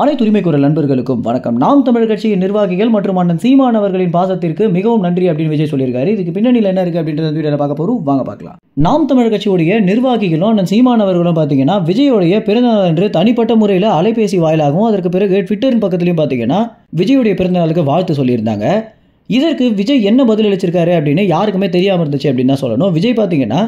அனைத்து உரிமை குரல் நண்பர்களுக்கும் வணக்கம். நாம் தமிழர் கட்சியின் நிர்வாகிகள் மற்றும் அண்ணன் சீமான் அவர்களின் பாசத்திற்கு மிகவும் நன்றி அப்படின்னு விஜய் சொல்லியிருக்காரு. இதுக்கு பின்னணியில் என்ன இருக்கு அப்படின்றத வீடியோல பார்க்க போறோம், வாங்க பார்க்கலாம். நாம் தமிழர் கட்சியுடைய நிர்வாகிகளும் அண்ணன் சீமான் அவர்களும் பாத்தீங்கன்னா விஜயோடைய பிறந்தநாள் அன்று தனிப்பட்ட முறையில் அலைபேசி வாயிலாகவும் அதற்கு பிறகு ட்விட்டரின் பக்கத்திலையும் பாத்தீங்கன்னா விஜயோடைய பிறந்தநாளுக்கு வாழ்த்து சொல்லியிருந்தாங்க. இதற்கு விஜய் என்ன பதில் அளிச்சிருக்காரு அப்படின்னு யாருக்குமே தெரியாம இருந்துச்சு அப்படின்னு தான் சொல்லணும். விஜய் பாத்தீங்கன்னா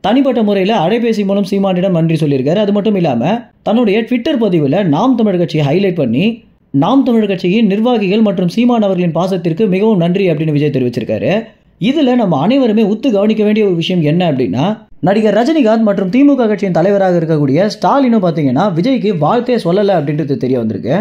தனிப்பட்ட முறையில் அலைபேசி மூலம் சீமானிடம் நன்றி சொல்லியிருக்காரு. அது மட்டும் இல்லாமல் தன்னுடைய ட்விட்டர் பதிவில் நாம் தமிழர் கட்சியை ஹைலைட் பண்ணி நாம் தமிழர் கட்சியின் நிர்வாகிகள் மற்றும் சீமான் அவர்களின் பாசத்திற்கு மிகவும் நன்றி அப்படின்னு விஜய் தெரிவிச்சிருக்காரு. இதில் நம்ம அனைவருமே உத்து கவனிக்க வேண்டிய ஒரு விஷயம் என்ன அப்படின்னா, நடிகர் ரஜினிகாந்த் மற்றும் திமுக கட்சியின் தலைவராக இருக்கக்கூடிய ஸ்டாலினும் பார்த்தீங்கன்னா விஜய்க்கு வாழ்த்தே சொல்லலை அப்படின்றது தெரிய வந்திருக்கு.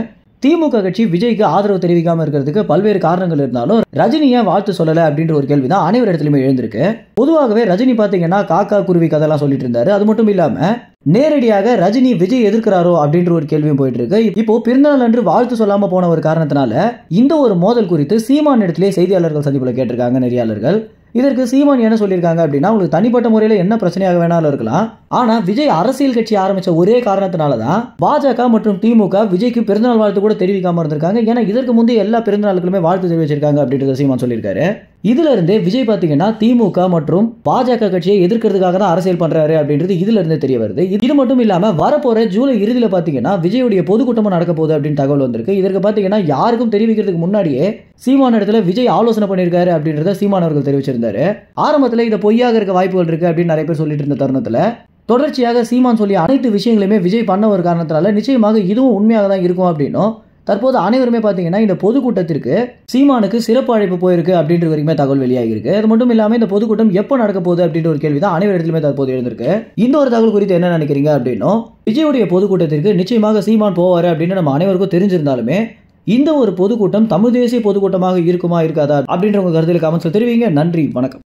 திமுக கட்சி விஜய்க்கு ஆதரவு தெரிவிக்காம இருக்கிறதுக்கு பல்வேறு காரணங்கள் இருந்தாலும் ரஜினியை வாழ்த்து சொல்லல அப்படின்ற ஒரு கேள்விதான் அனைவர் இடத்துலயுமே எழுந்திருக்கு. பொதுவாகவே ரஜினி பாத்தீங்கன்னா காக்கா குருவி கதையெல்லாம் சொல்லிட்டு இருந்தாரு. அது மட்டும் இல்லாம நேரடியாக ரஜினி விஜய் எதிர்க்கிறாரோ அப்படின்ற ஒரு கேள்வியும் போயிட்டு இருக்கு. இப்போ பிறந்தநாள் அன்று வாழ்த்து சொல்லாம போன ஒரு காரணத்தினால இந்த ஒரு மோதல் குறித்து சீமான் இடத்திலே செய்தியாளர்கள் சந்திப்புல கேட்டிருக்காங்க நெறியாளர்கள். இதற்கு சீமான் என்ன சொல்லியிருக்காங்க அப்படின்னா, உங்களுக்கு தனிப்பட்ட முறையில் என்ன பிரச்சனையாக வேணாலும் இருக்கலாம், ஆனா விஜய் அரசியல் கட்சி ஆரம்பிச்ச ஒரே காரணத்தினாலதான் பாஜக மற்றும் திமுக விஜய்க்கு பிறந்தநாள் வாழ்த்து கூட தெரிவிக்காம இருந்திருக்காங்க. ஏன்னா இதற்கு முந்தைய எல்லா பிறந்தநாளுக்குமே வாழ்த்து தெரிவிச்சிருக்காங்க அப்படின்றத சீமான் சொல்லியிருக்காரு. இதுல இருந்தே விஜய் பாத்தீங்கன்னா திமுக மற்றும் பாஜக கட்சியை எதிர்க்கிறதுக்காக தான் அரசியல் பண்றாரு அப்படின்றது இதுல இருந்தே தெரிய வருது. இது மட்டும் இல்லாம வரப்போற ஜூலை இறுதியில பாத்தீங்கன்னா விஜயுடைய பொதுக்கூட்டமும் நடக்க போகுது அப்படின்னு தகவல் வந்திருக்கு. இதற்கு பாத்தீங்கன்னா யாருக்கும் தெரிவிக்கிறதுக்கு முன்னாடியே சீமான் இடத்துல விஜய் ஆலோசனை பண்ணியிருக்காரு அப்படின்றத சீமான் அவர்கள் தெரிவிச்சிருந்தாரு. ஆரம்பத்துல இதை பொய்யாக இருக்க வாய்ப்புகள் இருக்கு அப்படின்னு நிறைய பேர் சொல்லிட்டு இருந்த தருணத்துல தொடர்ச்சியாக சீமான் சொல்லி அனைத்து விஷயங்களையுமே விஜய் பண்ண ஒரு காரணத்தினால நிச்சயமாக இதுவும் உண்மையாக தான் இருக்கும் அப்படின்னும் தற்போது அனைவருமே பாத்தீங்கன்னா இந்த பொதுக்கூட்டத்திற்கு சீமானுக்கு சிறப்பு அழைப்பு போயிருக்கு அப்படின்ற வரைக்குமே தகவல் வெளியாகி இருக்கு. அது மட்டும் இல்லாம இந்த பொதுக்கூட்டம் எப்போ நடக்க போகுது அப்படின்ற ஒரு கேள்விதான் அனைவர் இடத்துலயுமே தற்போது எழுந்திருக்கு. இந்த ஒரு தகவல் குறித்து என்ன நினைக்கிறீங்க அப்படின்னும், விஜயுடைய பொதுக்கூட்டத்திற்கு நிச்சயமாக சீமான் போவாரு அப்படின்னு நம்ம அனைவருக்கும் தெரிஞ்சிருந்தாலுமே இந்த ஒரு பொதுக்கூட்டம் தமிழ் தேசிய பொதுக்கூட்டமாக இருக்குமா இருக்காதா அப்படின்ற உங்க கருத்துல கமெண்ட்ஸ்ல தெரிவிங்க. நன்றி, வணக்கம்.